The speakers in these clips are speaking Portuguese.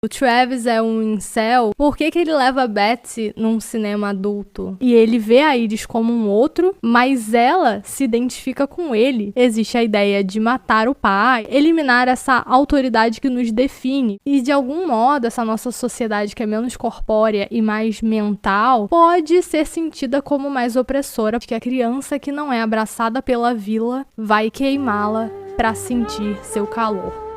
O Travis é um incel. Por que ele leva a Betsy num cinema adulto? E ele vê a Iris como um outro, mas ela se identifica com ele. Existe a ideia de matar o pai, eliminar essa autoridade que nos define. E de algum modo, essa nossa sociedade que é menos corpórea e mais mental, pode ser sentida como mais opressora, porque a criança que não é abraçada pela vila vai queimá-la para sentir seu calor.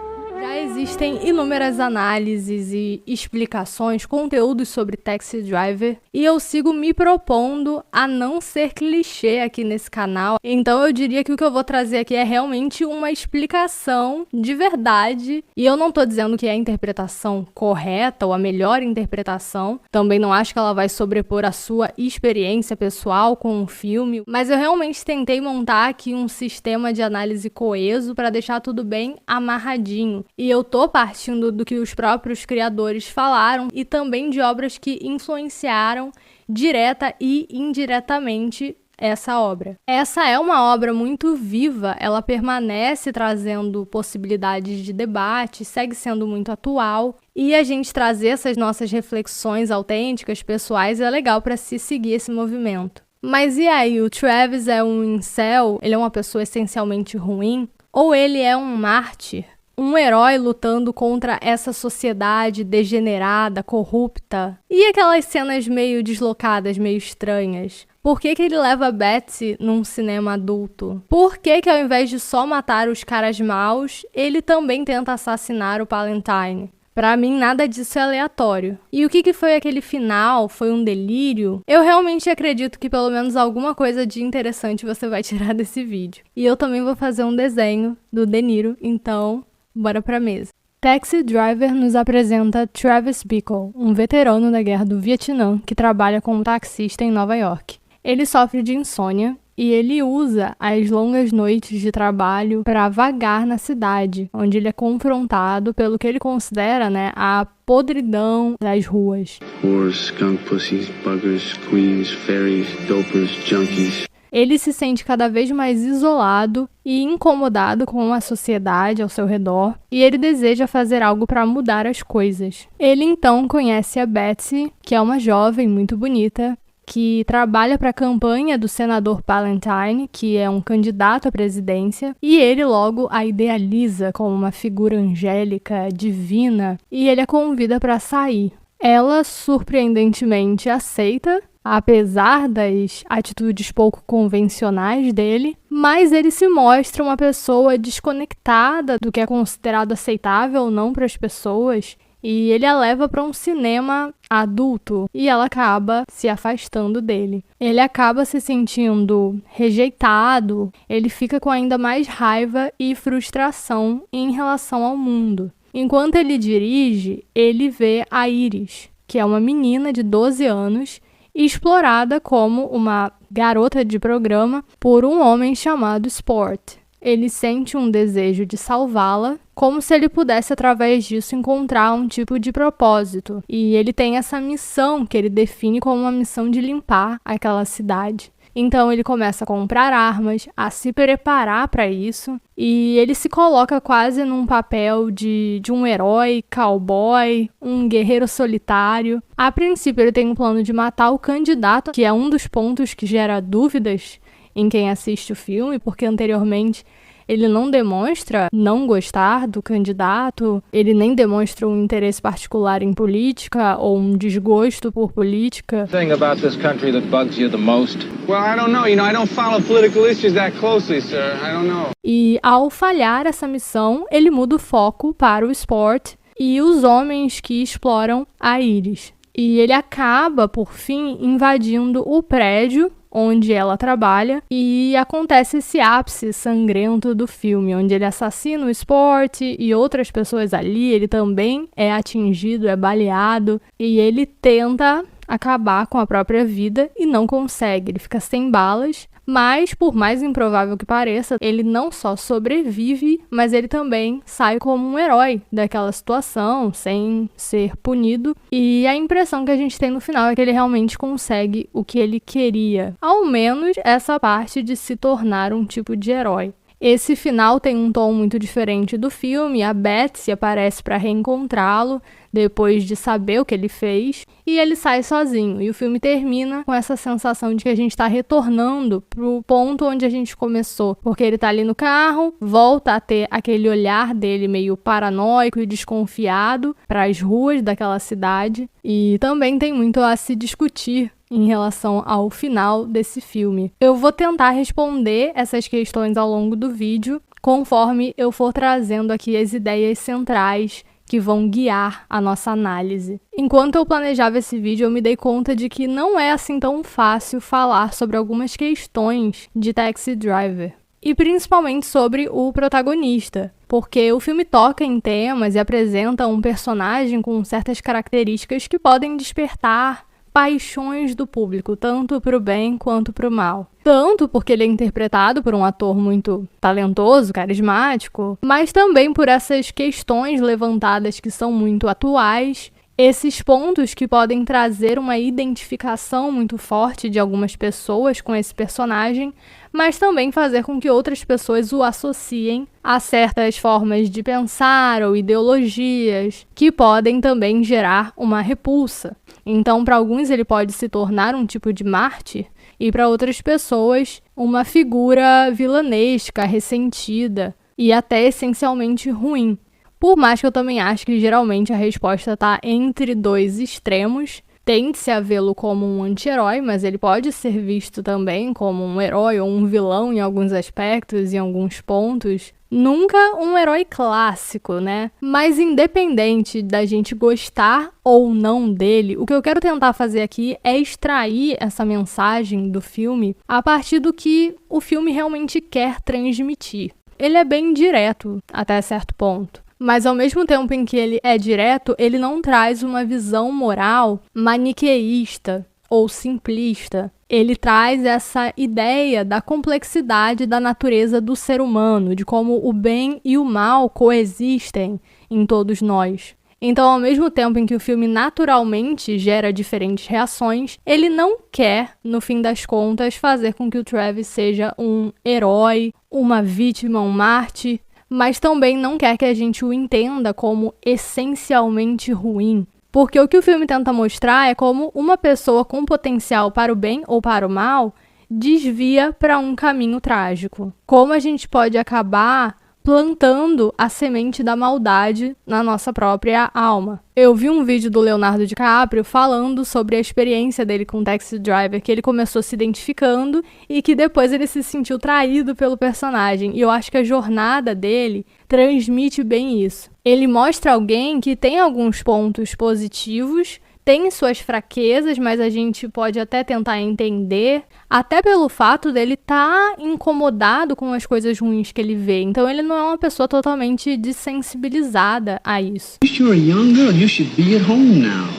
Já existem inúmeras análises e explicações, conteúdos sobre Taxi Driver, e eu sigo me propondo a não ser clichê aqui nesse canal. Então eu diria que o que eu vou trazer aqui é realmente uma explicação de verdade, e eu não tô dizendo que é a interpretação correta ou a melhor interpretação, também não acho que ela vai sobrepor a sua experiência pessoal com o filme, mas eu realmente tentei montar aqui um sistema de análise coeso para deixar tudo bem amarradinho. E eu tô partindo do que os próprios criadores falaram e também de obras que influenciaram direta e indiretamente essa obra. Essa é uma obra muito viva, ela permanece trazendo possibilidades de debate, segue sendo muito atual, e a gente trazer essas nossas reflexões autênticas, pessoais, é legal para se seguir esse movimento. Mas e aí, o Travis é um incel? Ele é uma pessoa essencialmente ruim? Ou ele é um mártir? Um herói lutando contra essa sociedade degenerada, corrupta? E aquelas cenas meio deslocadas, meio estranhas? Por que ele leva a Betsy num cinema adulto? Por que ao invés de só matar os caras maus, ele também tenta assassinar o Palantine? Pra mim, nada disso é aleatório. E o que foi aquele final? Foi um delírio? Eu realmente acredito que pelo menos alguma coisa de interessante você vai tirar desse vídeo. E eu também vou fazer um desenho do De Niro, então bora pra mesa. Taxi Driver nos apresenta Travis Bickle, um veterano da Guerra do Vietnã que trabalha como taxista em Nova York. Ele sofre de insônia e ele usa as longas noites de trabalho para vagar na cidade, onde ele é confrontado pelo que ele considera, a podridão das ruas. Whores, skunk pussies, buggers, queens, fairies, dopers, junkies. Ele se sente cada vez mais isolado e incomodado com a sociedade ao seu redor, e ele deseja fazer algo para mudar as coisas. Ele então conhece a Betsy, que é uma jovem muito bonita, que trabalha para a campanha do senador Palantine, que é um candidato à presidência, e ele logo a idealiza como uma figura angélica, divina, e ele a convida para sair. Ela, surpreendentemente, aceita, apesar das atitudes pouco convencionais dele, mas ele se mostra uma pessoa desconectada do que é considerado aceitável ou não para as pessoas, e ele a leva para um cinema adulto e ela acaba se afastando dele. Ele acaba se sentindo rejeitado, ele fica com ainda mais raiva e frustração em relação ao mundo. Enquanto ele dirige, ele vê a Iris, que é uma menina de 12 anos, explorada como uma garota de programa por um homem chamado Sport. Ele sente um desejo de salvá-la, como se ele pudesse, através disso, encontrar um tipo de propósito. E ele tem essa missão que ele define como uma missão de limpar aquela cidade. Então ele começa a comprar armas, a se preparar para isso, e ele se coloca quase num papel de um herói, cowboy, um guerreiro solitário. A princípio ele tem um plano de matar o candidato, que é um dos pontos que gera dúvidas em quem assiste o filme, porque anteriormente ele não demonstra não gostar do candidato, ele nem demonstra um interesse particular em política ou um desgosto por política. Thing about this country that bugs you the most? Well, I don't know. I don't follow political issues that closely, sir. I don't know. E ao falhar essa missão, ele muda o foco para o Sport e os homens que exploram a Iris. E ele acaba, por fim, invadindo o prédio onde ela trabalha, e acontece esse ápice sangrento do filme, onde ele assassina o Sport e outras pessoas ali, ele também é atingido, é baleado, e ele tenta acabar com a própria vida e não consegue, ele fica sem balas, mas por mais improvável que pareça, ele não só sobrevive, mas ele também sai como um herói daquela situação, sem ser punido, e a impressão que a gente tem no final é que ele realmente consegue o que ele queria, ao menos essa parte de se tornar um tipo de herói. Esse final tem um tom muito diferente do filme. A Betsy aparece para reencontrá-lo depois de saber o que ele fez, e ele sai sozinho. E o filme termina com essa sensação de que a gente está retornando pro ponto onde a gente começou, porque ele tá ali no carro, volta a ter aquele olhar dele meio paranoico e desconfiado para as ruas daquela cidade, e também tem muito a se discutir em relação ao final desse filme. Eu vou tentar responder essas questões ao longo do vídeo, conforme eu for trazendo aqui as ideias centrais que vão guiar a nossa análise. Enquanto eu planejava esse vídeo, eu me dei conta de que não é assim tão fácil falar sobre algumas questões de Taxi Driver. E principalmente sobre o protagonista, porque o filme toca em temas e apresenta um personagem com certas características que podem despertar paixões do público, tanto para o bem quanto para o mal. Tanto porque ele é interpretado por um ator muito talentoso, carismático, mas também por essas questões levantadas que são muito atuais, esses pontos que podem trazer uma identificação muito forte de algumas pessoas com esse personagem, mas também fazer com que outras pessoas o associem a certas formas de pensar ou ideologias que podem também gerar uma repulsa. Então, para alguns ele pode se tornar um tipo de mártir e para outras pessoas uma figura vilanesca, ressentida e até essencialmente ruim. Por mais que eu também acho que geralmente a resposta está entre dois extremos, tende-se a vê-lo como um anti-herói, mas ele pode ser visto também como um herói ou um vilão em alguns aspectos, em alguns pontos. Nunca um herói clássico, né? Mas independente da gente gostar ou não dele, o que eu quero tentar fazer aqui é extrair essa mensagem do filme a partir do que o filme realmente quer transmitir. Ele é bem direto até certo ponto. Mas ao mesmo tempo em que ele é direto, ele não traz uma visão moral maniqueísta ou simplista. Ele traz essa ideia da complexidade da natureza do ser humano, de como o bem e o mal coexistem em todos nós. Então, ao mesmo tempo em que o filme naturalmente gera diferentes reações, ele não quer, no fim das contas, fazer com que o Travis seja um herói, uma vítima, um mártir, mas também não quer que a gente o entenda como essencialmente ruim. Porque o que o filme tenta mostrar é como uma pessoa com potencial para o bem ou para o mal desvia para um caminho trágico. Como a gente pode acabar plantando a semente da maldade na nossa própria alma. Eu vi um vídeo do Leonardo DiCaprio falando sobre a experiência dele com Taxi Driver, que ele começou se identificando e que depois ele se sentiu traído pelo personagem. E eu acho que a jornada dele transmite bem isso. Ele mostra alguém que tem alguns pontos positivos, tem suas fraquezas, mas a gente pode até tentar entender, até pelo fato dele estar incomodado com as coisas ruins que ele vê. Então ele não é uma pessoa totalmente desensibilizada a isso. You're a young girl. You should be at home now.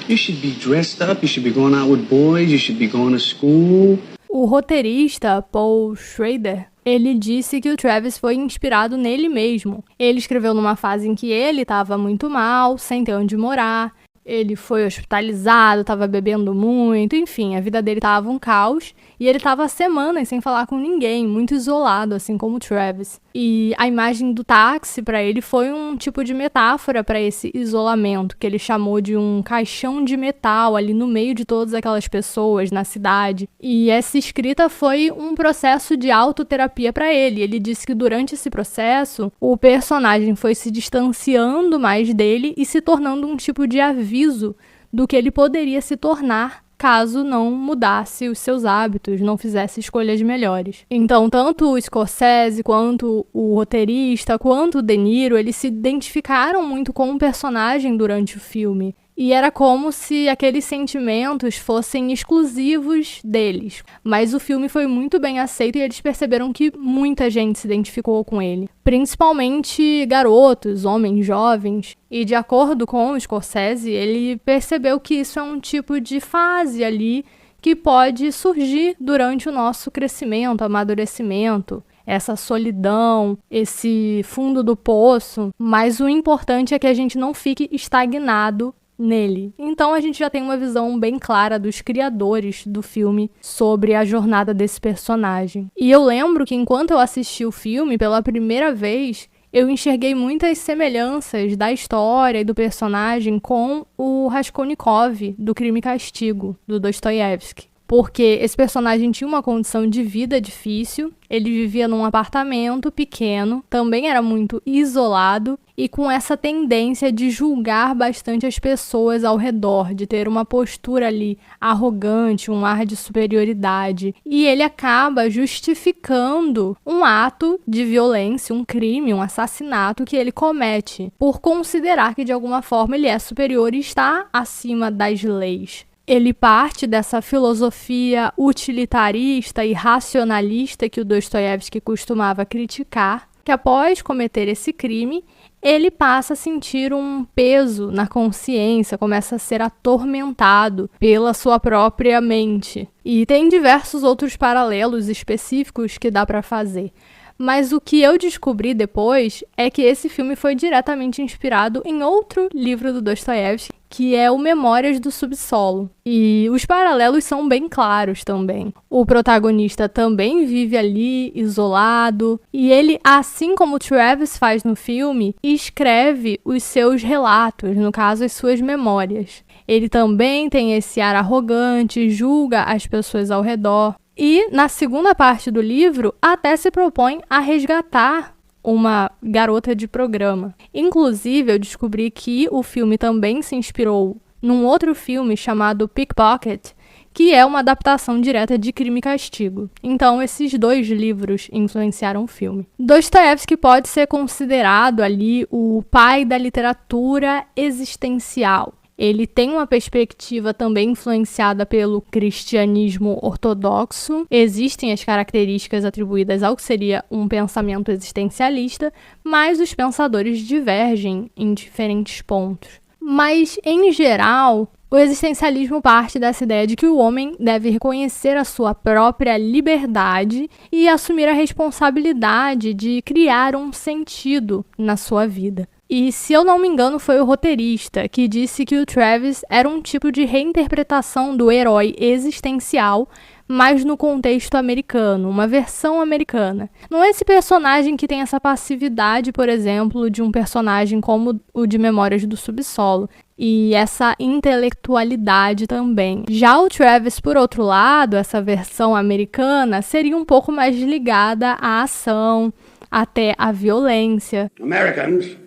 You should be dressed up. You should be going out with boys. You should be going to school. O roteirista Paul Schrader, ele disse que o Travis foi inspirado nele mesmo. Ele escreveu numa fase em que ele estava muito mal, sem ter onde morar. Ele foi hospitalizado, estava bebendo muito, enfim, a vida dele estava um caos e ele estava semanas sem falar com ninguém, muito isolado, assim como o Travis. E a imagem do táxi para ele foi um tipo de metáfora para esse isolamento, que ele chamou de um caixão de metal ali no meio de todas aquelas pessoas na cidade. E essa escrita foi um processo de autoterapia para ele. Ele disse que durante esse processo, o personagem foi se distanciando mais dele e se tornando um tipo de aviso do que ele poderia se tornar caso não mudasse os seus hábitos, não fizesse escolhas melhores. Então, tanto o Scorsese, quanto o roteirista, quanto o De Niro, eles se identificaram muito com o personagem durante o filme. E era como se aqueles sentimentos fossem exclusivos deles. Mas o filme foi muito bem aceito e eles perceberam que muita gente se identificou com ele. Principalmente garotos, homens jovens. E de acordo com o Scorsese, ele percebeu que isso é um tipo de fase ali que pode surgir durante o nosso crescimento, amadurecimento. Essa solidão, esse fundo do poço. Mas o importante é que a gente não fique estagnado nele. Então a gente já tem uma visão bem clara dos criadores do filme sobre a jornada desse personagem. E eu lembro que enquanto eu assisti o filme pela primeira vez, eu enxerguei muitas semelhanças da história e do personagem com o Raskolnikov, do Crime e Castigo, do Dostoiévski. Porque esse personagem tinha uma condição de vida difícil, ele vivia num apartamento pequeno, também era muito isolado e com essa tendência de julgar bastante as pessoas ao redor, de ter uma postura ali arrogante, um ar de superioridade. E ele acaba justificando um ato de violência, um crime, um assassinato que ele comete, por considerar que de alguma forma ele é superior e está acima das leis. Ele parte dessa filosofia utilitarista e racionalista que o Dostoiévski costumava criticar, que após cometer esse crime, ele passa a sentir um peso na consciência, começa a ser atormentado pela sua própria mente. E tem diversos outros paralelos específicos que dá para fazer. Mas o que eu descobri depois é que esse filme foi diretamente inspirado em outro livro do Dostoiévski, que é o Memórias do Subsolo. E os paralelos são bem claros também. O protagonista também vive ali, isolado, e ele, assim como o Travis faz no filme, escreve os seus relatos, no caso, as suas memórias. Ele também tem esse ar arrogante, julga as pessoas ao redor. E, na segunda parte do livro, até se propõe a resgatar uma garota de programa. Inclusive, eu descobri que o filme também se inspirou num outro filme chamado Pickpocket, que é uma adaptação direta de Crime e Castigo. Então, esses dois livros influenciaram o filme. Dostoiévski pode ser considerado ali o pai da literatura existencial. Ele tem uma perspectiva também influenciada pelo cristianismo ortodoxo. Existem as características atribuídas ao que seria um pensamento existencialista, mas os pensadores divergem em diferentes pontos. Mas, em geral, o existencialismo parte dessa ideia de que o homem deve reconhecer a sua própria liberdade e assumir a responsabilidade de criar um sentido na sua vida. E, se eu não me engano, foi o roteirista que disse que o Travis era um tipo de reinterpretação do herói existencial, mas no contexto americano, uma versão americana. Não é esse personagem que tem essa passividade, por exemplo, de um personagem como o de Memórias do Subsolo, e essa intelectualidade também. Já o Travis, por outro lado, essa versão americana, seria um pouco mais ligada à ação, até à violência. Americans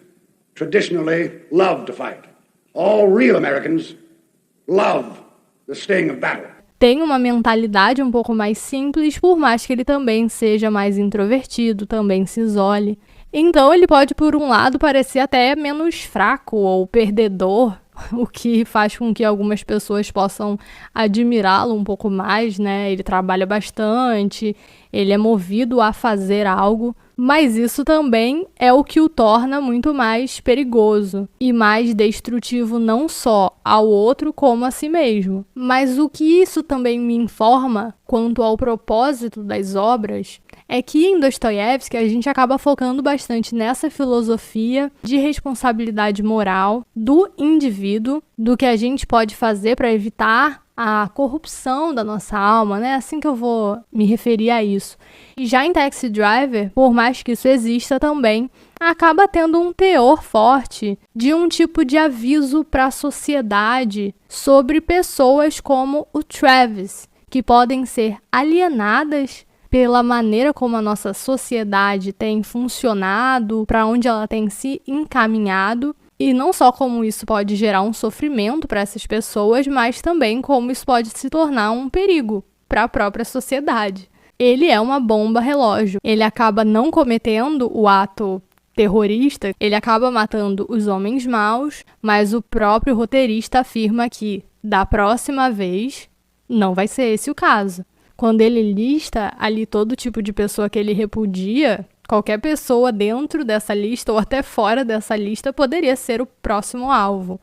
traditionally love to fight. All real Americans love the sting of battle. Tem uma mentalidade um pouco mais simples, por mais que ele também seja mais introvertido, também se isole. Então ele pode, por um lado, parecer até menos fraco ou perdedor, o que faz com que algumas pessoas possam admirá-lo um pouco mais, né? Ele trabalha bastante, ele é movido a fazer algo, mas isso também é o que o torna muito mais perigoso e mais destrutivo não só ao outro como a si mesmo. Mas o que isso também me informa quanto ao propósito das obras é que em Dostoiévski a gente acaba focando bastante nessa filosofia de responsabilidade moral do indivíduo, do que a gente pode fazer para evitar a corrupção da nossa alma, né? Assim que eu vou me referir a isso. E já em Taxi Driver, por mais que isso exista também, acaba tendo um teor forte de um tipo de aviso para a sociedade sobre pessoas como o Travis, que podem ser alienadas pela maneira como a nossa sociedade tem funcionado, para onde ela tem se encaminhado. E não só como isso pode gerar um sofrimento para essas pessoas, mas também como isso pode se tornar um perigo para a própria sociedade. Ele é uma bomba relógio. Ele acaba não cometendo o ato terrorista, ele acaba matando os homens maus, mas o próprio roteirista afirma que, da próxima vez, não vai ser esse o caso. Quando ele lista ali todo tipo de pessoa que ele repudia, qualquer pessoa dentro dessa lista ou até fora dessa lista poderia ser o próximo alvo.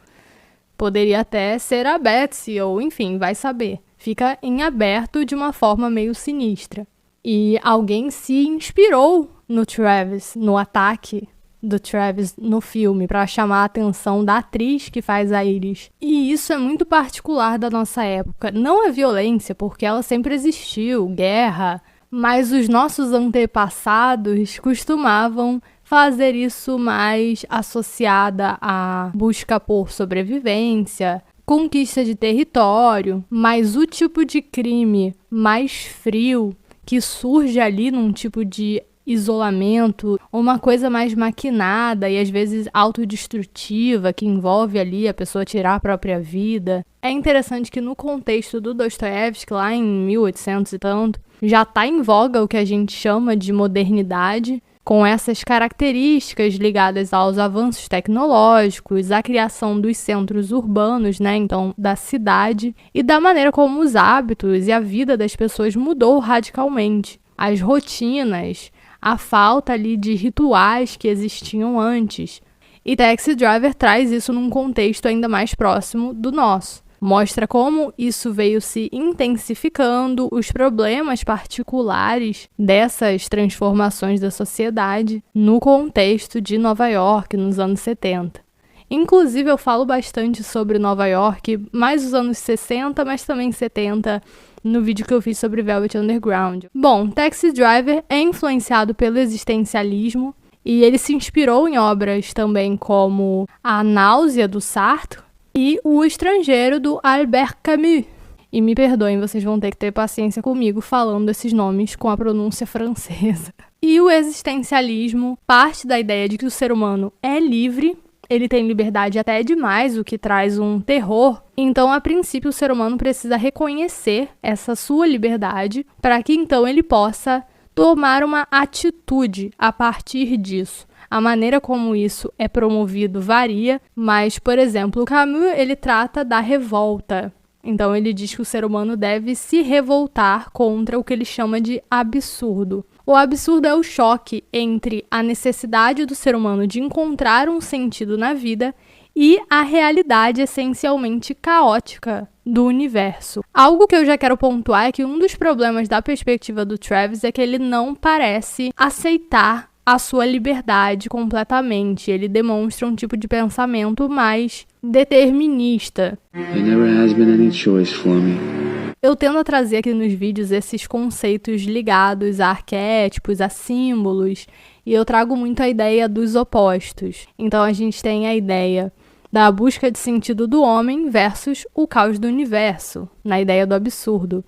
Poderia até ser a Betsy, ou enfim, vai saber. Fica em aberto de uma forma meio sinistra. E alguém se inspirou no Travis, no ataque do Travis no filme, para chamar a atenção da atriz que faz a Iris. E isso é muito particular da nossa época. Não é violência, porque ela sempre existiu, guerra, mas os nossos antepassados costumavam fazer isso mais associada à busca por sobrevivência, conquista de território, mas o tipo de crime mais frio que surge ali num tipo de isolamento, uma coisa mais maquinada e às vezes autodestrutiva, que envolve ali a pessoa tirar a própria vida. É interessante que no contexto do Dostoiévski, lá em 1800 e tanto, já está em voga o que a gente chama de modernidade, com essas características ligadas aos avanços tecnológicos, à criação dos centros urbanos, né, então da cidade, e da maneira como os hábitos e a vida das pessoas mudou radicalmente. As rotinas, a falta ali de rituais que existiam antes. E Taxi Driver traz isso num contexto ainda mais próximo do nosso. Mostra como isso veio se intensificando, os problemas particulares dessas transformações da sociedade no contexto de Nova York nos anos 70. Inclusive, eu falo bastante sobre Nova York, mais os anos 60, mas também 70, no vídeo que eu fiz sobre Velvet Underground. Bom, Taxi Driver é influenciado pelo existencialismo e ele se inspirou em obras também como A Náusea, do Sartre, e O Estrangeiro, do Albert Camus. E me perdoem, vocês vão ter que ter paciência comigo falando esses nomes com a pronúncia francesa. E o existencialismo parte da ideia de que o ser humano é livre, ele tem liberdade até demais, o que traz um terror. Então, a princípio, o ser humano precisa reconhecer essa sua liberdade para que então ele possa tomar uma atitude a partir disso. A maneira como isso é promovido varia, mas, por exemplo, o Camus, ele trata da revolta. Então, ele diz que o ser humano deve se revoltar contra o que ele chama de absurdo. O absurdo é o choque entre a necessidade do ser humano de encontrar um sentido na vida e a realidade essencialmente caótica do universo. Algo que eu já quero pontuar é que um dos problemas da perspectiva do Travis é que ele não parece aceitar a sua liberdade completamente. Ele demonstra um tipo de pensamento mais determinista. There never has been any choice for me. Eu tendo a trazer aqui nos vídeos esses conceitos ligados a arquétipos, a símbolos, e eu trago muito a ideia dos opostos. Então a gente tem a ideia da busca de sentido do homem versus o caos do universo, na ideia do absurdo.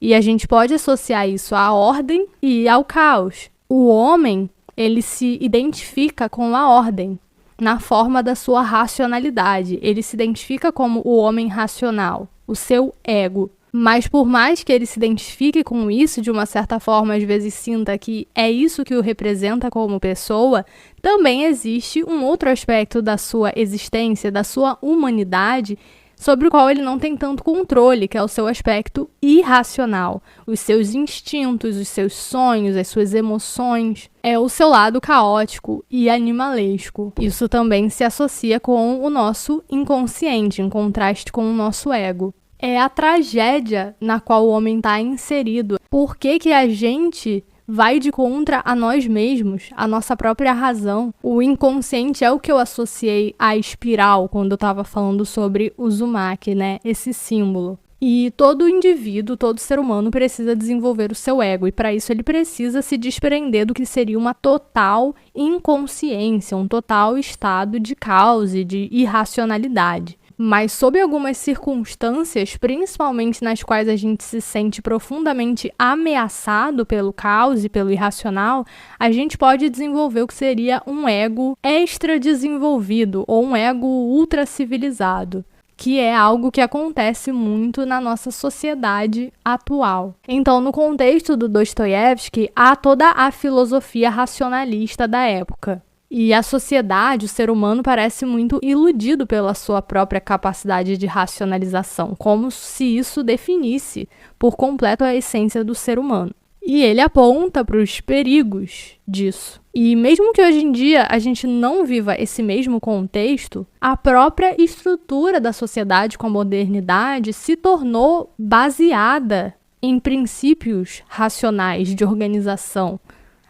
E a gente pode associar isso à ordem e ao caos. O homem, ele se identifica com a ordem, na forma da sua racionalidade. Ele se identifica como o homem racional, o seu ego. Mas por mais que ele se identifique com isso, de uma certa forma, às vezes sinta que é isso que o representa como pessoa, também existe um outro aspecto da sua existência, da sua humanidade, sobre o qual ele não tem tanto controle, que é o seu aspecto irracional, os seus instintos, os seus sonhos, as suas emoções, é o seu lado caótico e animalesco. Isso também se associa com o nosso inconsciente, em contraste com o nosso ego. É a tragédia na qual o homem está inserido. Por que a gente vai de contra a nós mesmos, a nossa própria razão? O inconsciente é o que eu associei à espiral quando eu estava falando sobre o Uzumaki, né? Esse símbolo. E todo indivíduo, todo ser humano precisa desenvolver o seu ego, e para isso ele precisa se desprender do que seria uma total inconsciência, um total estado de caos e de irracionalidade. Mas sob algumas circunstâncias, principalmente nas quais a gente se sente profundamente ameaçado pelo caos e pelo irracional, a gente pode desenvolver o que seria um ego extra desenvolvido ou um ego ultra civilizado, que é algo que acontece muito na nossa sociedade atual. Então, no contexto do Dostoiévski, há toda a filosofia racionalista da época. E a sociedade, o ser humano, parece muito iludido pela sua própria capacidade de racionalização, como se isso definisse por completo a essência do ser humano. E ele aponta para os perigos disso. E mesmo que hoje em dia a gente não viva esse mesmo contexto, a própria estrutura da sociedade com a modernidade se tornou baseada em princípios racionais de organização.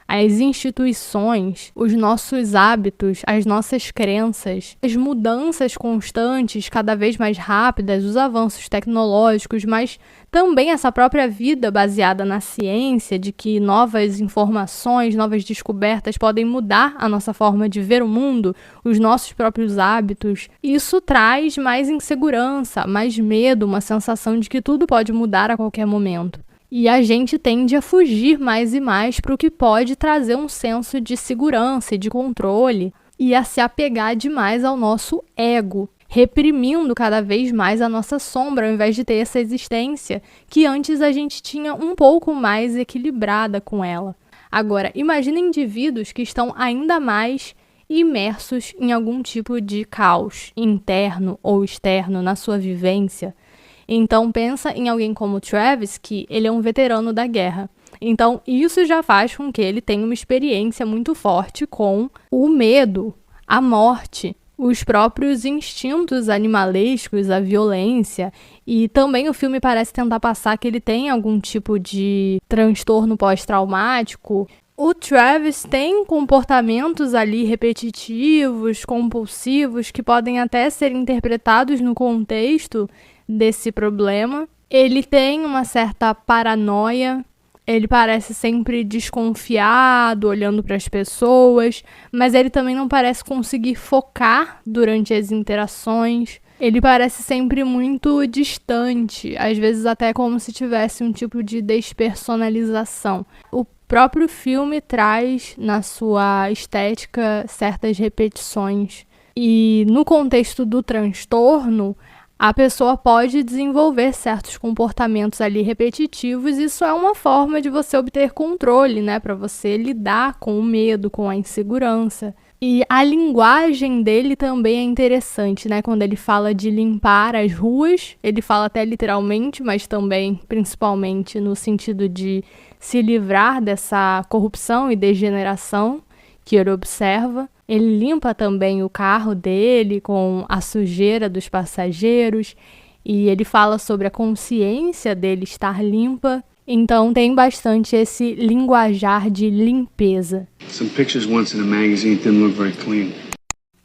as instituições, os nossos hábitos, as nossas crenças, as mudanças constantes, cada vez mais rápidas, os avanços tecnológicos, mas também essa própria vida baseada na ciência, de que novas informações, novas descobertas podem mudar a nossa forma de ver o mundo, os nossos próprios hábitos. Isso traz mais insegurança, mais medo, uma sensação de que tudo pode mudar a qualquer momento. E a gente tende a fugir mais e mais para o que pode trazer um senso de segurança e de controle e a se apegar demais ao nosso ego, reprimindo cada vez mais a nossa sombra, ao invés de ter essa existência que antes a gente tinha um pouco mais equilibrada com ela. Agora, imagine indivíduos que estão ainda mais imersos em algum tipo de caos interno ou externo na sua vivência. Então, pensa em alguém como Travis, que ele é um veterano da guerra. Então, isso já faz com que ele tenha uma experiência muito forte com o medo, a morte, os próprios instintos animalescos, a violência. E também o filme parece tentar passar que ele tem algum tipo de transtorno pós-traumático. O Travis tem comportamentos ali repetitivos, compulsivos, que podem até ser interpretados no contexto desse problema. Ele tem uma certa paranoia, ele parece sempre desconfiado, olhando para as pessoas, mas ele também não parece conseguir focar durante as interações. Ele parece sempre muito distante, às vezes até como se tivesse um tipo de despersonalização. O próprio filme traz na sua estética certas repetições. E no contexto do transtorno, a pessoa pode desenvolver certos comportamentos ali repetitivos. Isso é uma forma de você obter controle, né? Para você lidar com o medo, com a insegurança. E a linguagem dele também é interessante, né? Quando ele fala de limpar as ruas, ele fala até literalmente, mas também principalmente no sentido de se livrar dessa corrupção e degeneração que ele observa. Ele limpa também o carro dele com a sujeira dos passageiros e ele fala sobre a consciência dele estar limpa. Então tem bastante esse linguajar de limpeza. Some pictures once in a magazine didn't look very clean.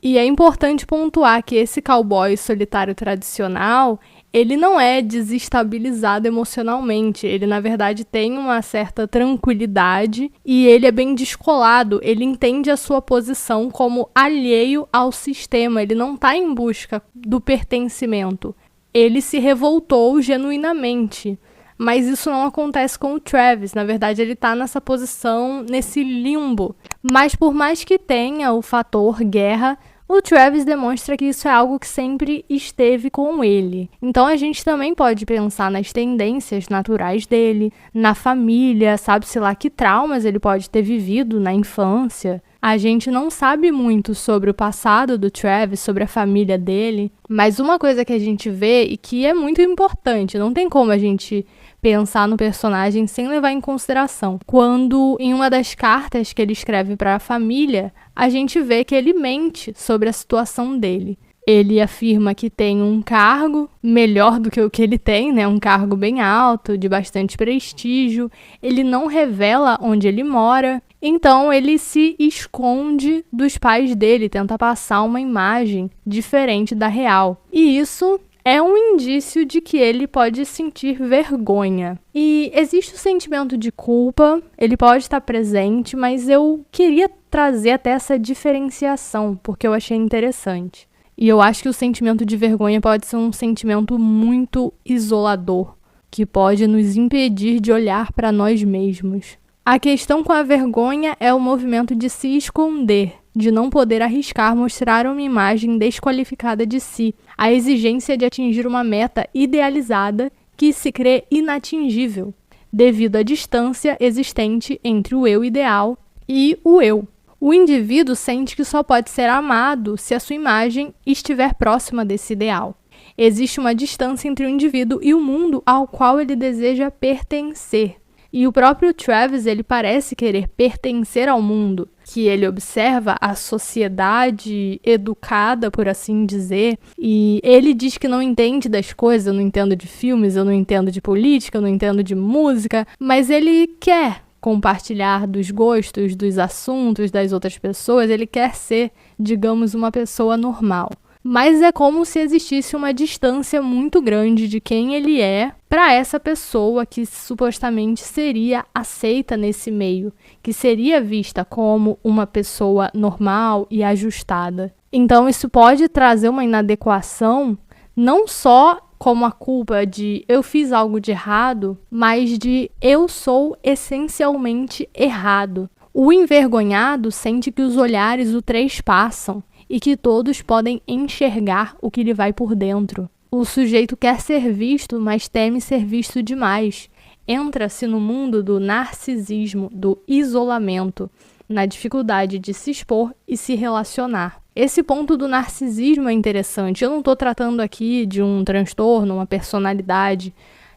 E é importante pontuar que esse cowboy solitário tradicional, ele não é desestabilizado emocionalmente, ele na verdade tem uma certa tranquilidade e ele é bem descolado, ele entende a sua posição como alheio ao sistema, ele não está em busca do pertencimento, ele se revoltou genuinamente. Mas isso não acontece com o Travis, na verdade ele está nessa posição, nesse limbo. Mas por mais que tenha o fator guerra, o Travis demonstra que isso é algo que sempre esteve com ele. Então a gente também pode pensar nas tendências naturais dele, na família, sabe-se lá que traumas ele pode ter vivido na infância. A gente não sabe muito sobre o passado do Travis, sobre a família dele, mas uma coisa que a gente vê e que é muito importante, não tem como a gente pensar no personagem sem levar em consideração. Quando, em uma das cartas que ele escreve para a família, a gente vê que ele mente sobre a situação dele. Ele afirma que tem um cargo melhor do que o que ele tem, né? Um cargo bem alto, de bastante prestígio. Ele não revela onde ele mora. Então, ele se esconde dos pais dele, tenta passar uma imagem diferente da real. E isso é um indício de que ele pode sentir vergonha. E existe o sentimento de culpa, ele pode estar presente, mas eu queria trazer até essa diferenciação, porque eu achei interessante. E eu acho que o sentimento de vergonha pode ser um sentimento muito isolador, que pode nos impedir de olhar para nós mesmos. A questão com a vergonha é o movimento de se esconder, de não poder arriscar mostrar uma imagem desqualificada de si, a exigência de atingir uma meta idealizada que se crê inatingível, devido à distância existente entre o eu ideal e o eu. O indivíduo sente que só pode ser amado se a sua imagem estiver próxima desse ideal. Existe uma distância entre o indivíduo e o mundo ao qual ele deseja pertencer. E o próprio Travis, ele parece querer pertencer ao mundo, que ele observa a sociedade educada, por assim dizer, e ele diz que não entende das coisas, eu não entendo de filmes, eu não entendo de política, eu não entendo de música, mas ele quer compartilhar dos gostos, dos assuntos das outras pessoas, ele quer ser, digamos, uma pessoa normal. Mas é como se existisse uma distância muito grande de quem ele é para essa pessoa que supostamente seria aceita nesse meio, que seria vista como uma pessoa normal e ajustada. Então isso pode trazer uma inadequação, não só como a culpa de eu fiz algo de errado, mas de eu sou essencialmente errado. O envergonhado sente que os olhares o trespassam e que todos podem enxergar o que lhe vai por dentro. O sujeito quer ser visto, mas teme ser visto demais. Entra-se no mundo do narcisismo, do isolamento, na dificuldade de se expor e se relacionar. Esse ponto do narcisismo é interessante. Eu não estou tratando aqui de um transtorno, uma personalidade,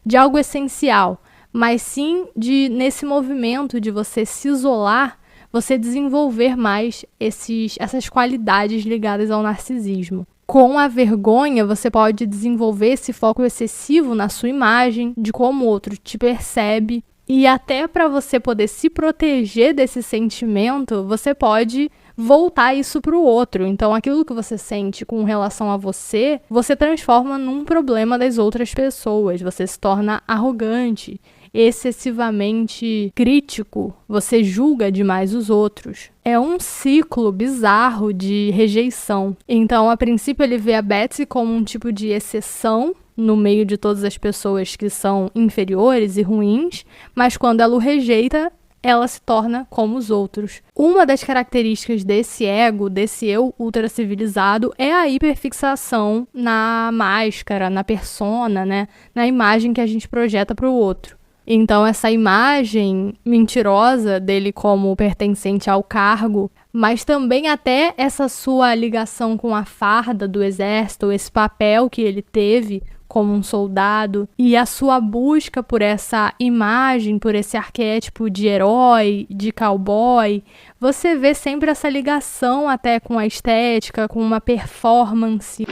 de algo essencial, mas sim de, nesse movimento de você se isolar, você desenvolver mais essas qualidades ligadas ao narcisismo. Com a vergonha, você pode desenvolver esse foco excessivo na sua imagem, de como o outro te percebe, e até para você poder se proteger desse sentimento, você pode voltar isso para o outro. Então, aquilo que você sente com relação a você, você transforma num problema das outras pessoas. Você se torna arrogante, excessivamente crítico, você julga demais os outros. É um ciclo bizarro de rejeição. Então, a princípio, ele vê a Betsy como um tipo de exceção no meio de todas as pessoas que são inferiores e ruins, mas quando ela o rejeita, ela se torna como os outros. Uma das características desse ego, desse eu ultracivilizado, é a hiperfixação na máscara, na persona, né? Na imagem que a gente projeta para o outro. Então, essa imagem mentirosa dele como pertencente ao cargo, mas também até essa sua ligação com a farda do exército, esse papel que ele teve como um soldado, e a sua busca por essa imagem, por esse arquétipo de herói, de cowboy, você vê sempre essa ligação até com a estética, com uma performance.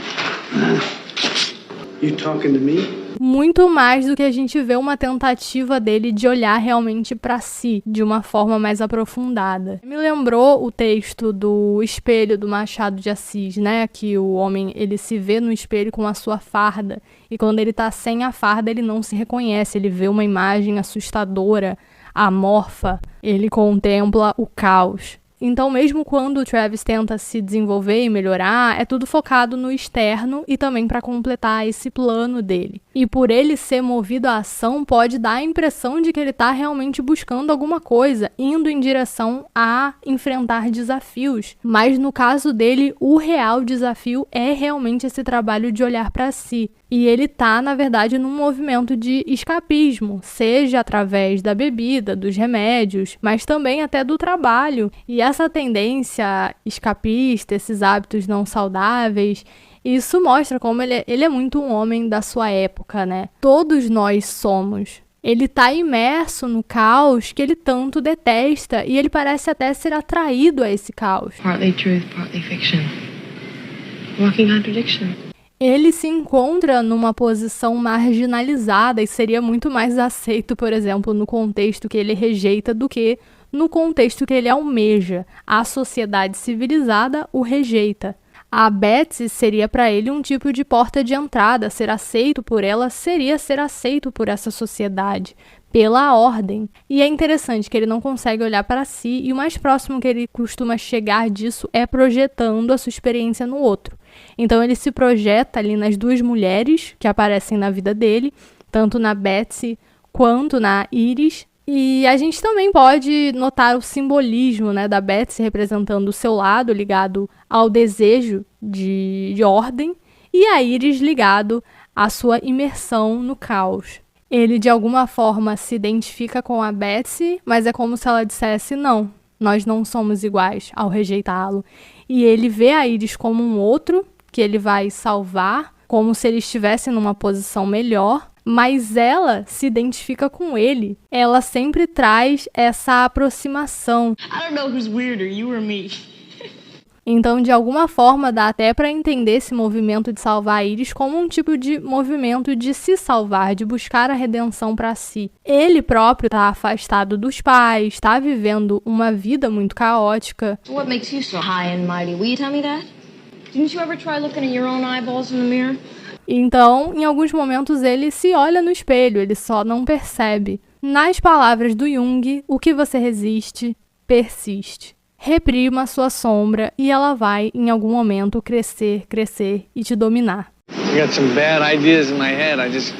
You talking to me? Muito mais do que a gente vê uma tentativa dele de olhar realmente para si, de uma forma mais aprofundada. Me lembrou o texto do Espelho, do Machado de Assis, né? Que o homem, ele se vê no espelho com a sua farda, e quando ele tá sem a farda, ele não se reconhece, ele vê uma imagem assustadora, amorfa, ele contempla o caos. Então, mesmo quando o Travis tenta se desenvolver e melhorar, é tudo focado no externo e também para completar esse plano dele. E por ele ser movido à ação, pode dar a impressão de que ele está realmente buscando alguma coisa, indo em direção a enfrentar desafios. Mas no caso dele, o real desafio é realmente esse trabalho de olhar para si. E ele tá, na verdade, num movimento de escapismo, seja através da bebida, dos remédios, mas também até do trabalho. E essa tendência escapista, esses hábitos não saudáveis, isso mostra como ele é muito um homem da sua época, né? Todos nós somos. Ele tá imerso no caos que ele tanto detesta e ele parece até ser atraído a esse caos. Partly truth, partly fiction. Walking contradiction. Ele se encontra numa posição marginalizada e seria muito mais aceito, por exemplo, no contexto que ele rejeita do que no contexto que ele almeja. A sociedade civilizada o rejeita. A Betsy seria para ele um tipo de porta de entrada. Ser aceito por ela seria ser aceito por essa sociedade, pela ordem. E é interessante que ele não consegue olhar para si e o mais próximo que ele costuma chegar disso é projetando a sua experiência no outro. Então ele se projeta ali nas duas mulheres que aparecem na vida dele, tanto na Betsy quanto na Iris. E a gente também pode notar o simbolismo, né, da Betsy representando o seu lado, ligado ao desejo de ordem, e a Iris ligado à sua imersão no caos. Ele, de alguma forma, se identifica com a Betsy, mas é como se ela dissesse, não, nós não somos iguais, ao rejeitá-lo. E ele vê a Iris como um outro, que ele vai salvar, como se ele estivesse numa posição melhor, mas ela se identifica com ele. Ela sempre traz essa aproximação. I don't know who's weirder, you or me. Então, de alguma forma, dá até para entender esse movimento de salvar a Iris como um tipo de movimento de se salvar, de buscar a redenção para si. Ele próprio está afastado dos pais, está vivendo uma vida muito caótica. What makes you so high and mighty? Will you tell me that? Didn't you ever try looking at your own eyeballs in the mirror? Então, em alguns momentos, ele se olha no espelho, ele só não percebe. Nas palavras do Jung, o que você resiste, persiste. Reprima a sua sombra e ela vai, em algum momento, crescer e te dominar. I got some bad ideas in my head. I just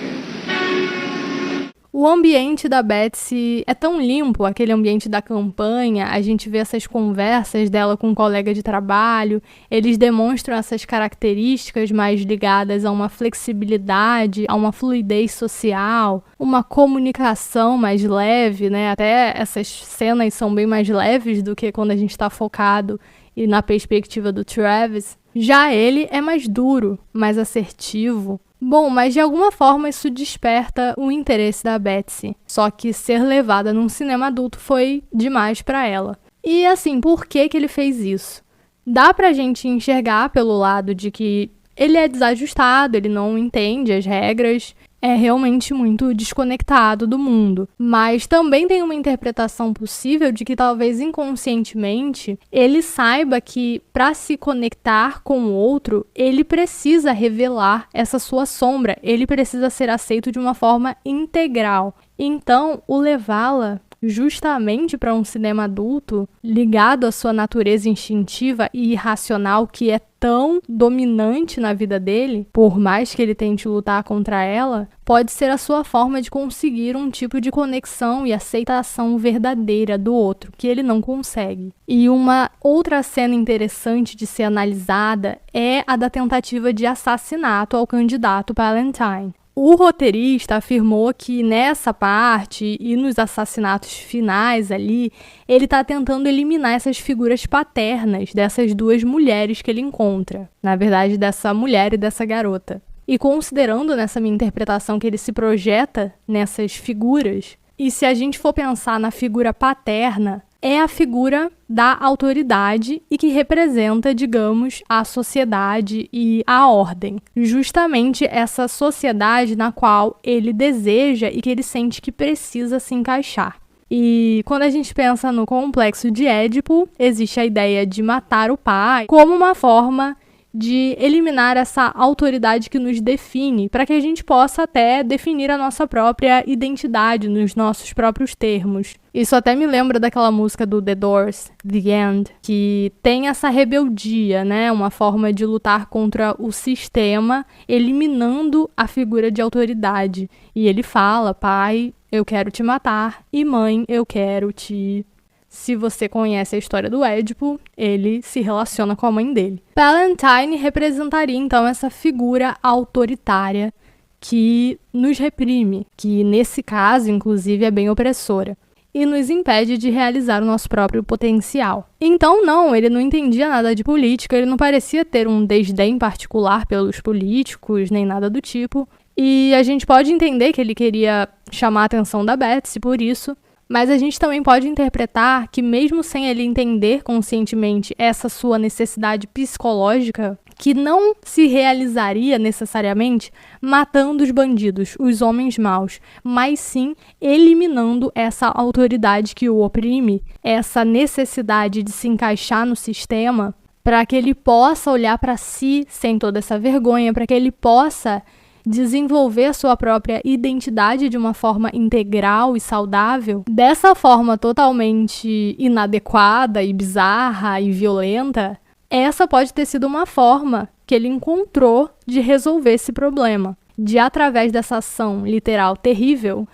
O ambiente da Betsy é tão limpo, aquele ambiente da campanha, a gente vê essas conversas dela com um colega de trabalho, eles demonstram essas características mais ligadas a uma flexibilidade, a uma fluidez social, uma comunicação mais leve, né? Até essas cenas são bem mais leves do que quando a gente está focado e na perspectiva do Travis. Já ele é mais duro, mais assertivo. Bom, mas de alguma forma isso desperta o interesse da Betsy. Só que ser levada num cinema adulto foi demais pra ela. E assim, por que ele fez isso? Dá pra gente enxergar pelo lado de que ele é desajustado, ele não entende as regras, é realmente muito desconectado do mundo. Mas também tem uma interpretação possível de que talvez inconscientemente ele saiba que para se conectar com o outro, ele precisa revelar essa sua sombra, ele precisa ser aceito de uma forma integral. Então, o levá-la justamente para um cinema adulto, ligado à sua natureza instintiva e irracional que é tão dominante na vida dele, por mais que ele tente lutar contra ela, pode ser a sua forma de conseguir um tipo de conexão e aceitação verdadeira do outro, que ele não consegue. E uma outra cena interessante de ser analisada é a da tentativa de assassinato ao candidato Palantine. O roteirista afirmou que nessa parte e nos assassinatos finais ali, ele está tentando eliminar essas figuras paternas dessas duas mulheres que ele encontra. Na verdade, dessa mulher e dessa garota. E considerando nessa minha interpretação que ele se projeta nessas figuras, e se a gente for pensar na figura paterna, é a figura da autoridade e que representa, digamos, a sociedade e a ordem. Justamente essa sociedade na qual ele deseja e que ele sente que precisa se encaixar. E quando a gente pensa no complexo de Édipo, existe a ideia de matar o pai como uma forma de eliminar essa autoridade que nos define, para que a gente possa até definir a nossa própria identidade nos nossos próprios termos. Isso até me lembra daquela música do The Doors, The End, que tem essa rebeldia, né? Uma forma de lutar contra o sistema, eliminando a figura de autoridade. E ele fala, pai, eu quero te matar, e mãe, eu quero te... Se você conhece a história do Édipo, ele se relaciona com a mãe dele. Palantine representaria, então, essa figura autoritária que nos reprime, que, nesse caso, inclusive, é bem opressora, e nos impede de realizar o nosso próprio potencial. Então, não, ele não entendia nada de política, ele não parecia ter um desdém particular pelos políticos, nem nada do tipo, e a gente pode entender que ele queria chamar a atenção da Betsy por isso, mas a gente também pode interpretar que mesmo sem ele entender conscientemente essa sua necessidade psicológica, que não se realizaria necessariamente matando os bandidos, os homens maus, mas sim eliminando essa autoridade que o oprime, essa necessidade de se encaixar no sistema, para que ele possa olhar para si sem toda essa vergonha, para que ele possa desenvolver a sua própria identidade de uma forma integral e saudável, dessa forma totalmente inadequada e bizarra e violenta, essa pode ter sido uma forma que ele encontrou de resolver esse problema, de através dessa ação literal terrível,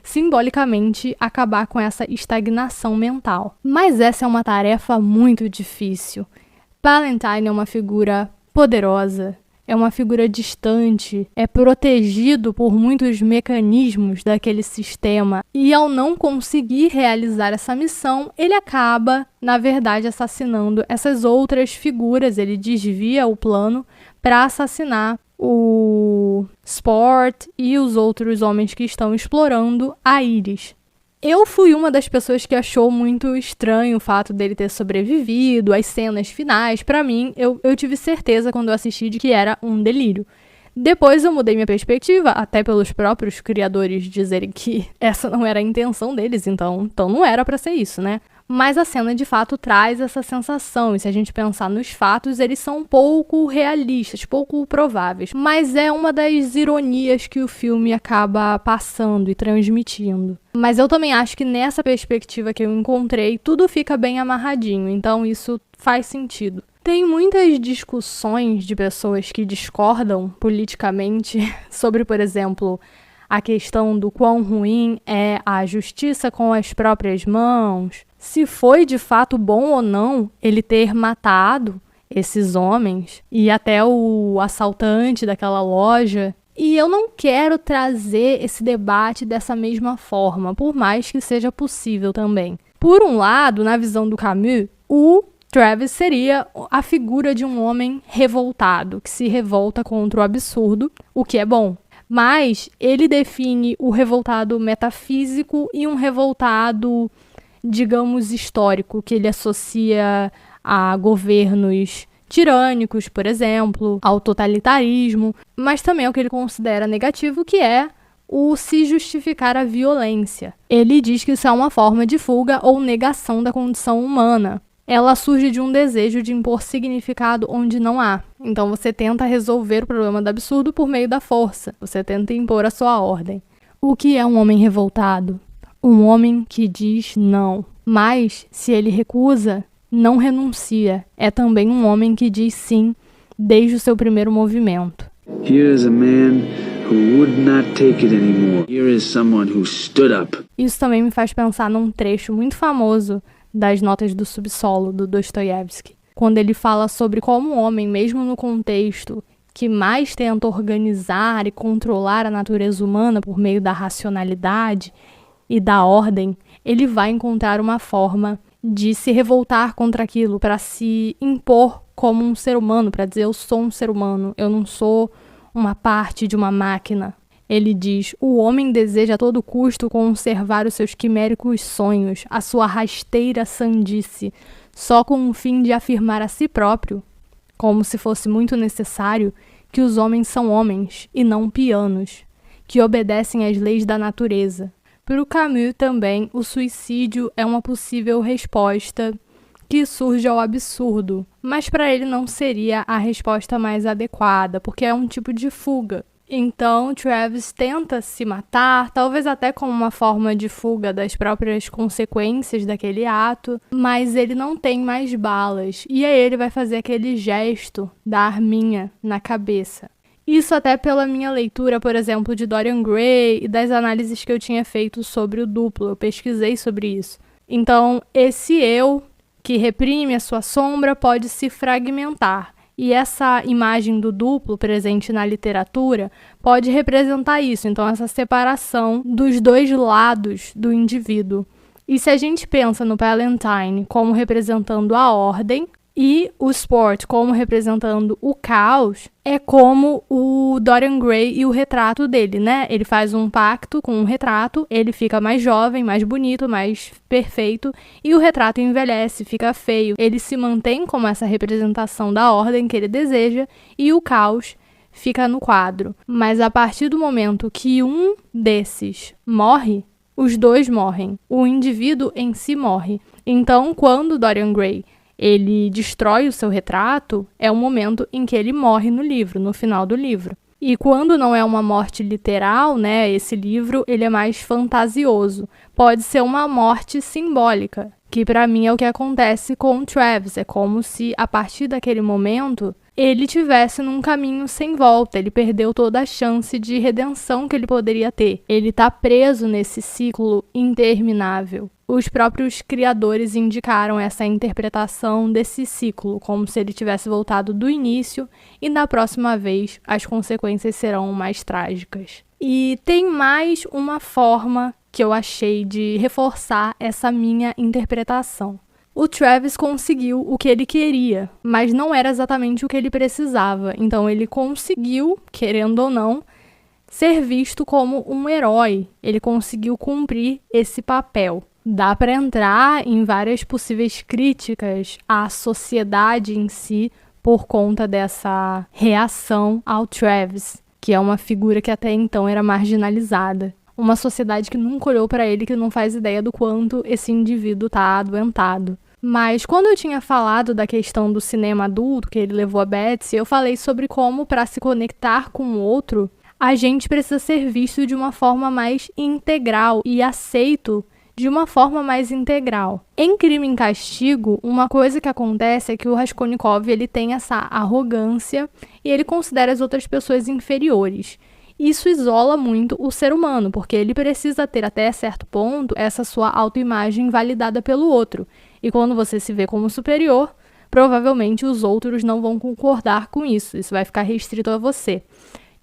simbolicamente acabar com essa estagnação mental. Mas essa é uma tarefa muito difícil. Palantine é uma figura poderosa, é uma figura distante, é protegido por muitos mecanismos daquele sistema e ao não conseguir realizar essa missão, ele acaba, na verdade, assassinando essas outras figuras, ele desvia o plano para assassinar o Sport e os outros homens que estão explorando a Iris. Eu fui uma das pessoas que achou muito estranho o fato dele ter sobrevivido, as cenas finais. Pra mim, eu tive certeza quando eu assisti de que era um delírio. Depois eu mudei minha perspectiva, até pelos próprios criadores dizerem que essa não era a intenção deles, então não era pra ser isso, né? Mas a cena de fato traz essa sensação, e se a gente pensar nos fatos, eles são pouco realistas, pouco prováveis. Mas é uma das ironias que o filme acaba passando e transmitindo. Mas eu também acho que nessa perspectiva que eu encontrei, tudo fica bem amarradinho, então isso faz sentido. Tem muitas discussões de pessoas que discordam politicamente sobre, por exemplo, a questão do quão ruim é a justiça com as próprias mãos, se foi de fato bom ou não ele ter matado esses homens e até o assaltante daquela loja. E eu não quero trazer esse debate dessa mesma forma, por mais que seja possível também. Por um lado, na visão do Camus, o Travis seria a figura de um homem revoltado, que se revolta contra o absurdo, o que é bom. Mas ele define o revoltado metafísico e um revoltado, digamos, histórico, que ele associa a governos tirânicos, por exemplo, ao totalitarismo, mas também ao que ele considera negativo, que é o se justificar a violência. Ele diz que isso é uma forma de fuga ou negação da condição humana. Ela surge de um desejo de impor significado onde não há. Então você tenta resolver o problema do absurdo por meio da força. Você tenta impor a sua ordem. O que é um homem revoltado? Um homem que diz não. Mas, se ele recusa, não renuncia. É também um homem que diz sim desde o seu primeiro movimento. Here is a man who would not take it anymore. Here is someone who stood up. Isso também me faz pensar num trecho muito famoso das Notas do Subsolo, do Dostoiévski, quando ele fala sobre como o homem, mesmo no contexto que mais tenta organizar e controlar a natureza humana por meio da racionalidade e da ordem, ele vai encontrar uma forma de se revoltar contra aquilo, para se impor como um ser humano, para dizer eu sou um ser humano, eu não sou uma parte de uma máquina. Ele diz, o homem deseja a todo custo conservar os seus quiméricos sonhos, a sua rasteira sandice, só com o fim de afirmar a si próprio, como se fosse muito necessário, que os homens são homens e não pianos, que obedecem às leis da natureza. Para o Camus também, o suicídio é uma possível resposta que surge ao absurdo, mas para ele não seria a resposta mais adequada, porque é um tipo de fuga. Então, Travis tenta se matar, talvez até como uma forma de fuga das próprias consequências daquele ato, mas ele não tem mais balas, e aí ele vai fazer aquele gesto da arminha na cabeça. Isso até pela minha leitura, por exemplo, de Dorian Gray e das análises que eu tinha feito sobre o duplo, eu pesquisei sobre isso. Então, esse eu que reprime a sua sombra pode se fragmentar. E essa imagem do duplo presente na literatura pode representar isso, então essa separação dos dois lados do indivíduo. E se a gente pensa no Palantine como representando a ordem e o Sport como representando o caos, é como o Dorian Gray e o retrato dele, né? Ele faz um pacto com um retrato, ele fica mais jovem, mais bonito, mais perfeito, e o retrato envelhece, fica feio. Ele se mantém como essa representação da ordem que ele deseja, e o caos fica no quadro. Mas a partir do momento que um desses morre, os dois morrem. O indivíduo em si morre. Então, quando Dorian Gray ele destrói o seu retrato, é o momento em que ele morre no livro, no final do livro. E quando não é uma morte literal, né, esse livro ele é mais fantasioso. Pode ser uma morte simbólica, que para mim é o que acontece com o Travis. É como se, a partir daquele momento, ele tivesse num caminho sem volta. Ele perdeu toda a chance de redenção que ele poderia ter. Ele está preso nesse ciclo interminável. Os próprios criadores indicaram essa interpretação desse ciclo, como se ele tivesse voltado do início e na próxima vez as consequências serão mais trágicas. E tem mais uma forma que eu achei de reforçar essa minha interpretação. O Travis conseguiu o que ele queria, mas não era exatamente o que ele precisava. Então ele conseguiu, querendo ou não, ser visto como um herói. Ele conseguiu cumprir esse papel. Dá para entrar em várias possíveis críticas à sociedade em si por conta dessa reação ao Travis, que é uma figura que até então era marginalizada. Uma sociedade que nunca olhou para ele, que não faz ideia do quanto esse indivíduo tá adoentado. Mas quando eu tinha falado da questão do cinema adulto que ele levou a Betsy, eu falei sobre como, para se conectar com o outro, a gente precisa ser visto de uma forma mais integral e aceito de uma forma mais integral. Em Crime e Castigo, uma coisa que acontece é que o Raskolnikov ele tem essa arrogância e ele considera as outras pessoas inferiores. Isso isola muito o ser humano, porque ele precisa ter até certo ponto essa sua autoimagem validada pelo outro. E quando você se vê como superior, provavelmente os outros não vão concordar com isso. Isso vai ficar restrito a você.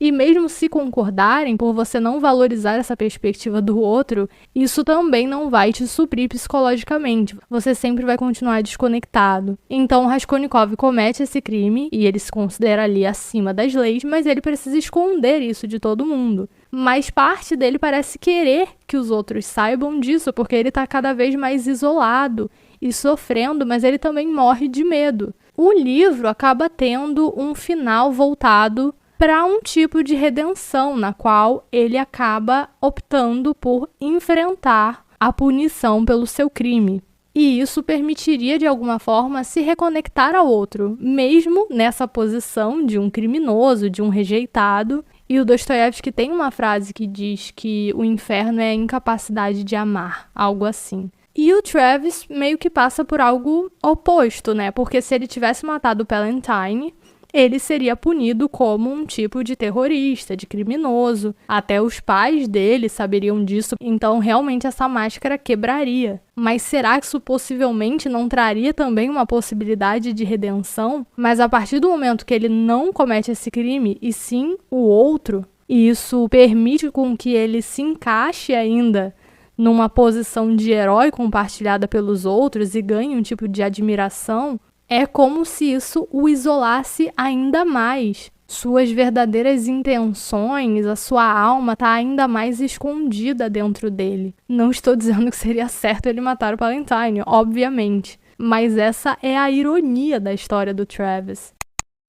E mesmo se concordarem, por você não valorizar essa perspectiva do outro, isso também não vai te suprir psicologicamente. Você sempre vai continuar desconectado. Então, Raskolnikov comete esse crime, e ele se considera ali acima das leis, mas ele precisa esconder isso de todo mundo. Mas parte dele parece querer que os outros saibam disso, porque ele está cada vez mais isolado e sofrendo, mas ele também morre de medo. O livro acaba tendo um final voltado para um tipo de redenção, na qual ele acaba optando por enfrentar a punição pelo seu crime. E isso permitiria, de alguma forma, se reconectar ao outro, mesmo nessa posição de um criminoso, de um rejeitado. E o Dostoiévski tem uma frase que diz que o inferno é a incapacidade de amar, algo assim. E o Travis meio que passa por algo oposto, né? Porque se ele tivesse matado o Palantine, ele seria punido como um tipo de terrorista, de criminoso. Até os pais dele saberiam disso, então realmente essa máscara quebraria. Mas será que isso possivelmente não traria também uma possibilidade de redenção? Mas a partir do momento que ele não comete esse crime, e sim o outro, e isso permite com que ele se encaixe ainda numa posição de herói compartilhada pelos outros e ganhe um tipo de admiração, é como se isso o isolasse ainda mais. Suas verdadeiras intenções, a sua alma está ainda mais escondida dentro dele. Não estou dizendo que seria certo ele matar o Palantine, obviamente. Mas essa é a ironia da história do Travis.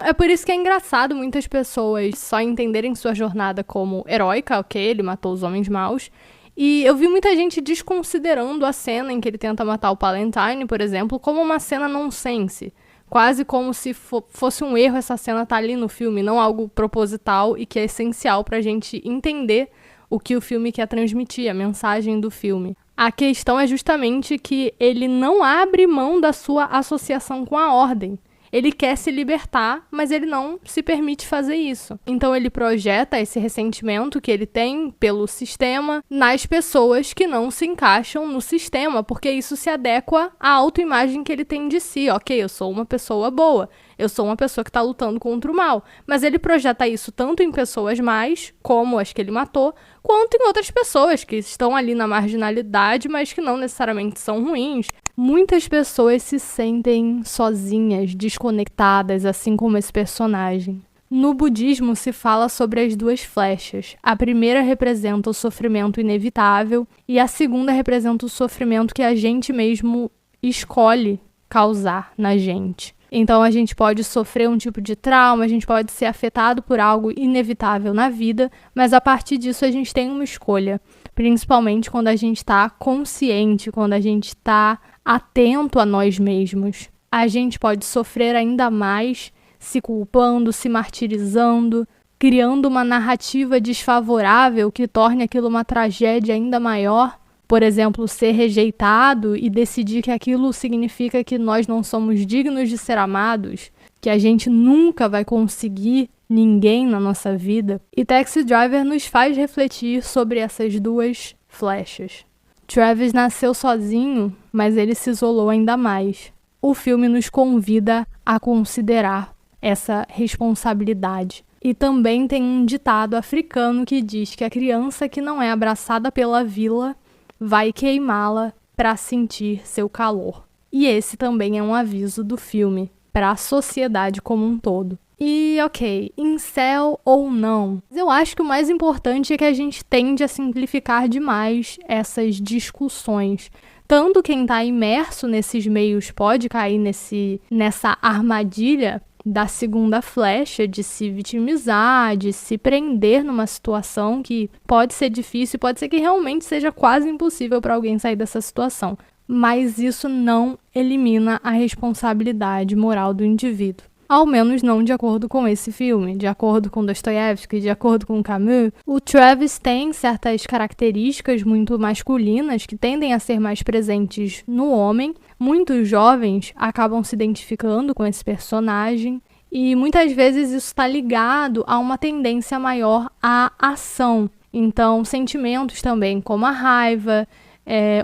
É por isso que é engraçado muitas pessoas só entenderem sua jornada como heróica, ok, ele matou os homens maus. E eu vi muita gente desconsiderando a cena em que ele tenta matar o Palantine, por exemplo, como uma cena nonsense. Quase como se fosse um erro essa cena estar ali no filme, não algo proposital e que é essencial pra gente entender o que o filme quer transmitir, a mensagem do filme. A questão é justamente que ele não abre mão da sua associação com a ordem. Ele quer se libertar, mas ele não se permite fazer isso. Então ele projeta esse ressentimento que ele tem pelo sistema nas pessoas que não se encaixam no sistema, porque isso se adequa à autoimagem que ele tem de si. Ok, eu sou uma pessoa boa, eu sou uma pessoa que está lutando contra o mal. Mas ele projeta isso tanto em pessoas más, como as que ele matou, quanto em outras pessoas que estão ali na marginalidade, mas que não necessariamente são ruins. Muitas pessoas se sentem sozinhas, desconectadas, assim como esse personagem. No budismo se fala sobre as duas flechas. A primeira representa o sofrimento inevitável e a segunda representa o sofrimento que a gente mesmo escolhe causar na gente. Então a gente pode sofrer um tipo de trauma, a gente pode ser afetado por algo inevitável na vida, mas a partir disso a gente tem uma escolha. Principalmente quando a gente está consciente, quando a gente está atento a nós mesmos. A gente pode sofrer ainda mais, se culpando, se martirizando, criando uma narrativa desfavorável que torne aquilo uma tragédia ainda maior. Por exemplo, ser rejeitado e decidir que aquilo significa que nós não somos dignos de ser amados, que a gente nunca vai conseguir ninguém na nossa vida. E Taxi Driver nos faz refletir sobre essas duas flechas. Travis nasceu sozinho, mas ele se isolou ainda mais. O filme nos convida a considerar essa responsabilidade. E também tem um ditado africano que diz que a criança que não é abraçada pela vila vai queimá-la para sentir seu calor. E esse também é um aviso do filme. para a sociedade como um todo. E ok, incel ou não, eu acho que o mais importante é que a gente tende a simplificar demais essas discussões. Tanto quem está imerso nesses meios pode cair nessa armadilha da segunda flecha, de se vitimizar, de se prender numa situação que pode ser difícil, pode ser que realmente seja quase impossível para alguém sair dessa situação. Mas isso não elimina a responsabilidade moral do indivíduo. Ao menos não de acordo com esse filme. De acordo com Dostoiévski, de acordo com Camus, o Travis tem certas características muito masculinas que tendem a ser mais presentes no homem. Muitos jovens acabam se identificando com esse personagem e muitas vezes isso está ligado a uma tendência maior à ação. Então, sentimentos também como a raiva,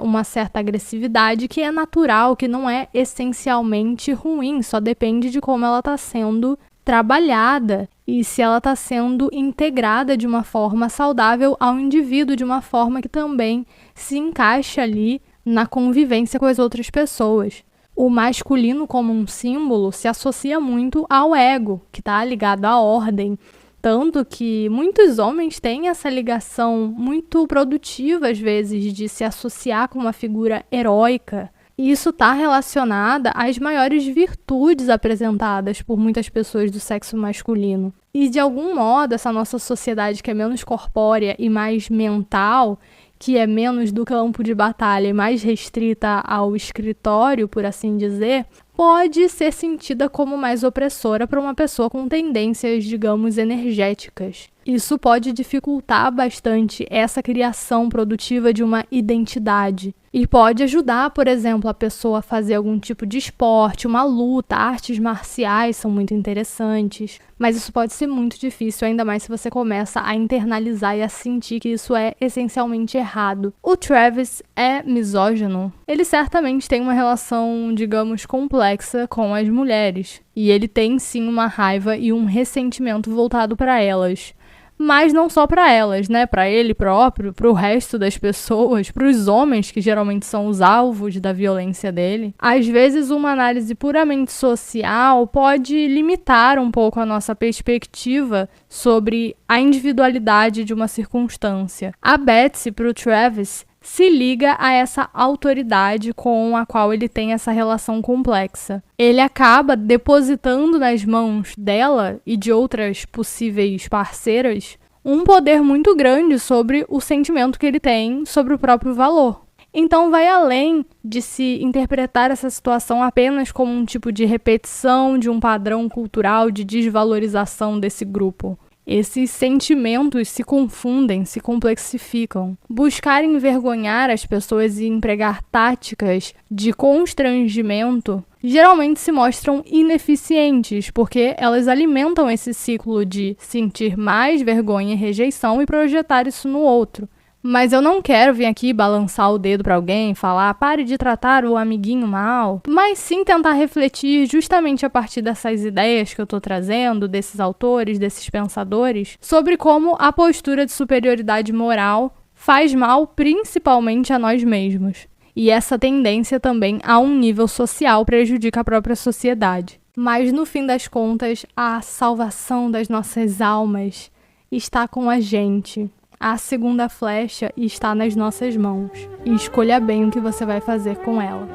uma certa agressividade que é natural, que não é essencialmente ruim, só depende de como ela está sendo trabalhada e se ela está sendo integrada de uma forma saudável ao indivíduo, de uma forma que também se encaixa ali na convivência com as outras pessoas. O masculino como um símbolo se associa muito ao ego, que está ligado à ordem. Tanto que muitos homens têm essa ligação muito produtiva, às vezes, de se associar com uma figura heróica. E isso está relacionado às maiores virtudes apresentadas por muitas pessoas do sexo masculino. E, de algum modo, essa nossa sociedade que é menos corpórea e mais mental, que é menos do campo de batalha e mais restrita ao escritório, por assim dizer, pode ser sentida como mais opressora para uma pessoa com tendências, digamos, energéticas. Isso pode dificultar bastante essa criação produtiva de uma identidade. E pode ajudar, por exemplo, a pessoa a fazer algum tipo de esporte, uma luta, artes marciais são muito interessantes. Mas isso pode ser muito difícil, ainda mais se você começa a internalizar e a sentir que isso é essencialmente errado. O Travis é misógino. Ele certamente tem uma relação, digamos, complexa com as mulheres. E ele tem sim uma raiva e um ressentimento voltado para elas. Mas não só para elas, né? Para ele próprio, para o resto das pessoas, para os homens que geralmente são os alvos da violência dele. Às vezes, uma análise puramente social pode limitar um pouco a nossa perspectiva sobre a individualidade de uma circunstância. A Betsy, para o Travis, se liga a essa autoridade com a qual ele tem essa relação complexa. Ele acaba depositando nas mãos dela e de outras possíveis parceiras um poder muito grande sobre o sentimento que ele tem sobre o próprio valor. Então vai além de se interpretar essa situação apenas como um tipo de repetição de um padrão cultural de desvalorização desse grupo. Esses sentimentos se confundem, se complexificam. Buscar envergonhar as pessoas e empregar táticas de constrangimento geralmente se mostram ineficientes, porque elas alimentam esse ciclo de sentir mais vergonha e rejeição e projetar isso no outro. Mas eu não quero vir aqui balançar o dedo para alguém, falar pare de tratar o amiguinho mal, mas sim tentar refletir justamente a partir dessas ideias que eu estou trazendo, desses autores, desses pensadores, sobre como a postura de superioridade moral faz mal principalmente a nós mesmos. E essa tendência também a um nível social prejudica a própria sociedade. Mas no fim das contas, a salvação das nossas almas está com a gente. A segunda flecha está nas nossas mãos. E escolha bem o que você vai fazer com ela.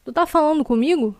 Tu tá falando comigo?